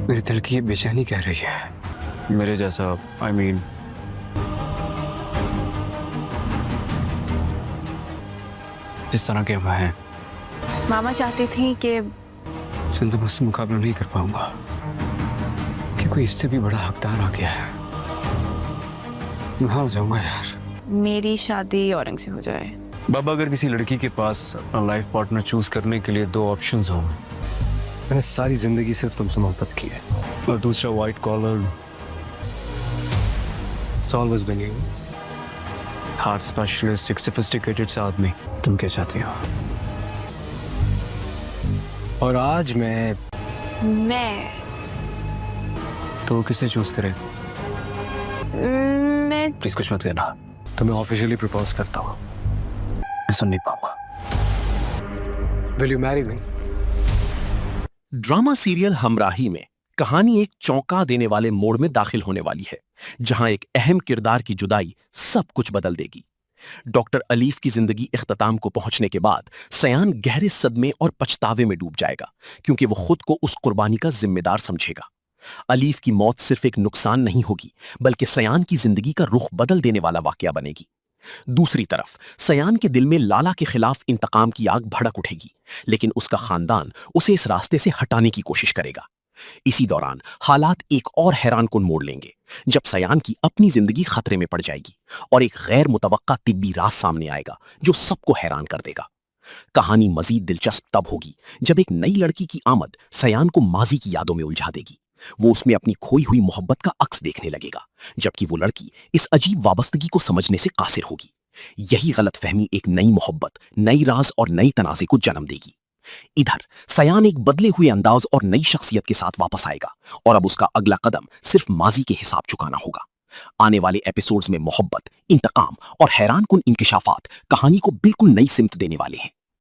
मेरे दिल की ये बेचैनी कह रही है। मेरे जैसा I mean, इस तरह के हम हैं। मामा चाहती थी कि जिंदा मुझसे मुकाबला नहीं कर पाऊंगा कि कोई इससे भी बड़ा हकदार आ गया है। मैं हो जाऊंगा यार। मेरी शादी औरंग से हो जाए। बाबा, अगर किसी लड़की के पास अपना लाइफ पार्टनर चूज करने के लिए दो ऑप्शंस हों, मैंने सारी जिंदगी सिर्फ तुमसे मोहब्बत की है। और दूसरा white collar It's always been you. Heart specialist, एक सोफिस्टिकेटेड सा आदमी, तुम क्या चाहती हो? और आज मैं तो किसे चूज करे? मैं प्लीज कुछ मत कहना, तुम्हें ऑफिशियली प्रपोज करता हूँ। मैं सुन नहीं पाऊंगा। Will you marry me? Drama serial Humraahi में कहानी एक चौंका देने वाले मोड़ में दाखिल होने वाली है, जहां एक अहम किरदार की जुदाई सब कुछ बदल देगी। डॉक्टर अलीफ की जिंदगी इख्तिताम को पहुंचने के बाद सयान गहरे सदमे और पछतावे में डूब जाएगा, क्योंकि वो खुद को उस कुर्बानी का जिम्मेदार समझेगा। अलीफ की मौत सिर्फ एक नुकसान नहीं होगी, बल्कि सयान की जिंदगी का रुख बदल देने वाला वाकया बनेगी। दूसरी तरफ सयान के दिल में लाला के खिलाफ इंतकाम की आग भड़क उठेगी, लेकिन उसका खानदान उसे इस रास्ते से हटाने की कोशिश करेगा। इसी दौरान हालात एक और हैरानकुन मोड़ लेंगे, जब सयान की अपनी जिंदगी खतरे में पड़ जाएगी और एक गैर मुतवक्का तिब्बी राज सामने आएगा जो सबको हैरान कर देगा। कहानी मजीद दिलचस्प तब होगी जब एक नई लड़की की आमद सयान को माजी की यादों में उलझा देगी। वो उसमें अपनी खोई हुई मोहब्बत का अक्स देखने लगेगा, जबकि वो लड़की इस अजीब वाबस्तगी को समझने से कासिर होगी। यही गलतफहमी एक नई मोहब्बत, नई राज और नई तनाज़े को जन्म देगी। इधर सयान एक बदले हुए अंदाज और नई शख्सियत के साथ वापस आएगा, और अब उसका अगला कदम सिर्फ माजी के हिसाब चुकाना होगा। आने वाले एपिसोड्स में मोहब्बत, इंतकाम और हैरानकुन इंकिशाफात कहानी को बिल्कुल नई सिमत देने वाले हैं।